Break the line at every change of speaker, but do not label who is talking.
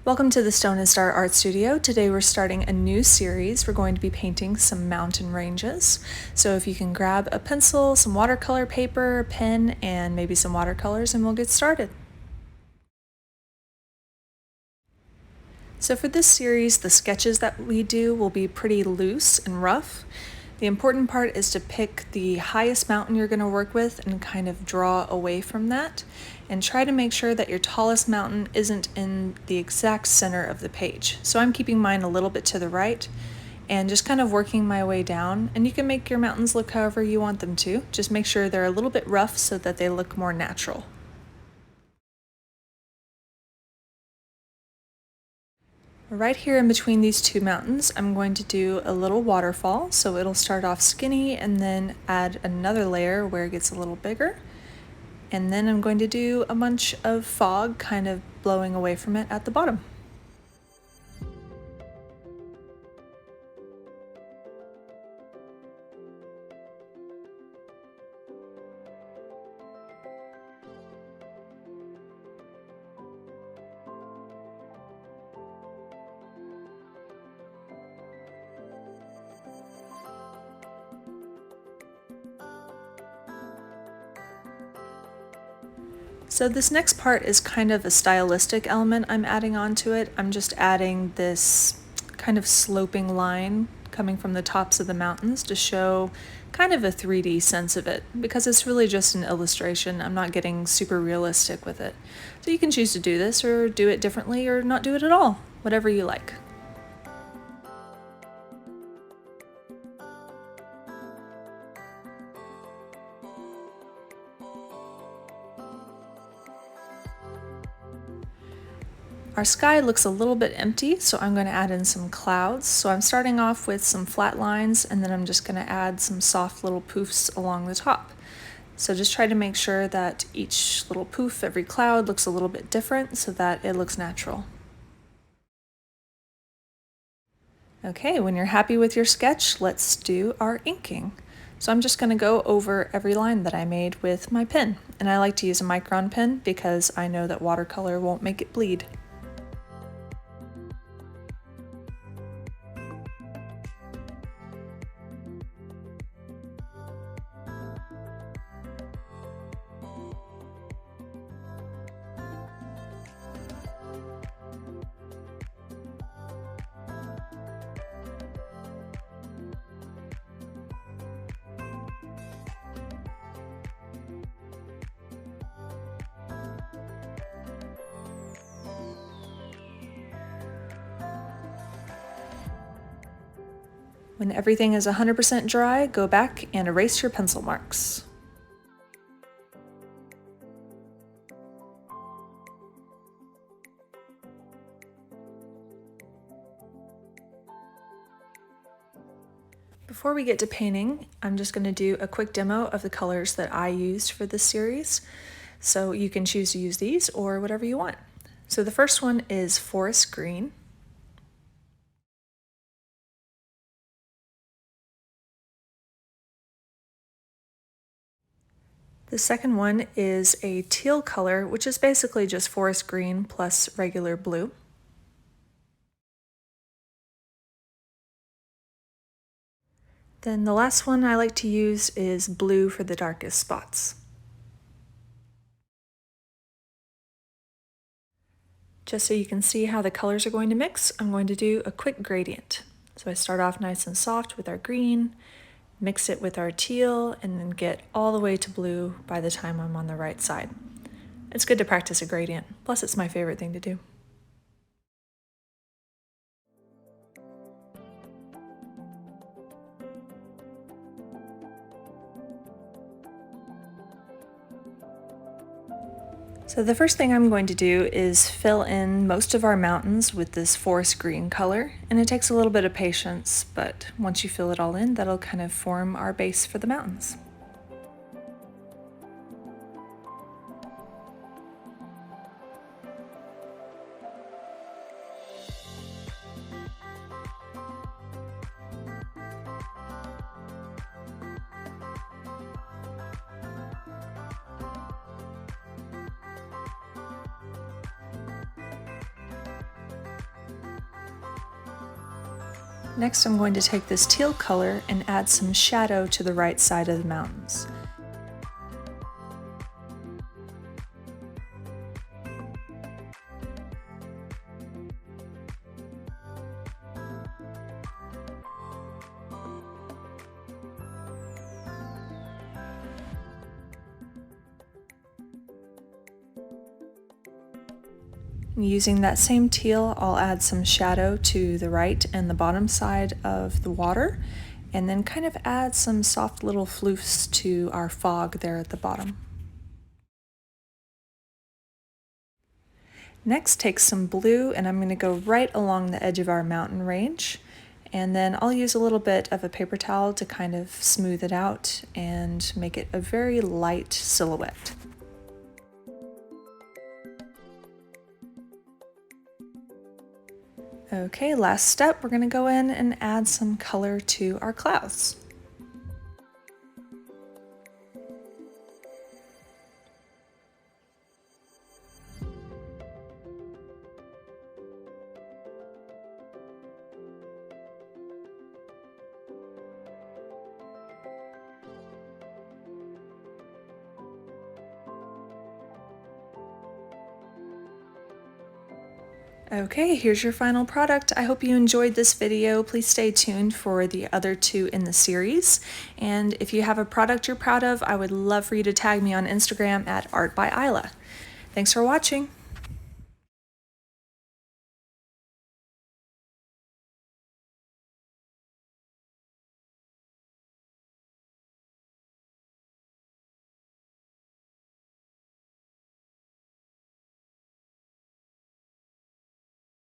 Welcome to the Stone and Star Art Studio. Today we're starting a new series. We're going to be painting some mountain ranges. So if you can grab a pencil, some watercolor paper, a pen, and maybe some watercolors, and we'll get started. So for this series, the sketches that we do will be pretty loose and rough. The important part is to pick the highest mountain you're going to work with and kind of draw away from that, and try to make sure that your tallest mountain isn't in the exact center of the page. So I'm keeping mine a little bit to the right and just kind of working my way down, and you can make your mountains look however you want them to. Just make sure they're a little bit rough so that they look more natural. Right here in between these two mountains, I'm going to do a little waterfall. So it'll start off skinny and then add another layer where it gets a little bigger. And then I'm going to do a bunch of fog kind of blowing away from it at the bottom. So this next part is kind of a stylistic element I'm adding onto it. I'm just adding this kind of sloping line coming from the tops of the mountains to show kind of a 3D sense of it, because it's really just an illustration. I'm not getting super realistic with it. So you can choose to do this or do it differently or not do it at all, whatever you like. Our sky looks a little bit empty, so I'm going to add in some clouds. So I'm starting off with some flat lines, and then I'm just going to add some soft little poofs along the top. So just try to make sure that each little poof, every cloud, looks a little bit different so that it looks natural. Okay, when you're happy with your sketch, let's do our inking. So I'm just going to go over every line that I made with my pen. And I like to use a micron pen because I know that watercolor won't make it bleed. When everything is 100% dry, go back and erase your pencil marks. Before we get to painting, I'm just going to do a quick demo of the colors that I used for this series. So you can choose to use these or whatever you want. So the first one is forest green. The second one is a teal color, which is basically just forest green plus regular blue. Then the last one I like to use is blue for the darkest spots. Just so you can see how the colors are going to mix, I'm going to do a quick gradient. So I start off nice and soft with our green, mix it with our teal, and then get all the way to blue by the time I'm on the right side. It's good to practice a gradient, plus it's my favorite thing to do. So the first thing I'm going to do is fill in most of our mountains with this forest green color, and it takes a little bit of patience, but once you fill it all in, that'll kind of form our base for the mountains. Next, I'm going to take this teal color and add some shadow to the right side of the mountains. Using that same teal, I'll add some shadow to the right and the bottom side of the water, and then kind of add some soft little floofs to our fog there at the bottom. Next, take some blue, and I'm going to go right along the edge of our mountain range, and then I'll use a little bit of a paper towel to kind of smooth it out and make it a very light silhouette. Okay, last step, we're going to go in and add some color to our clouds. Okay, here's your final product. I hope you enjoyed this video. Please stay tuned for the other two in the series. And if you have a product you're proud of, I would love for you to tag me on Instagram at Art by Isla. Thanks for watching.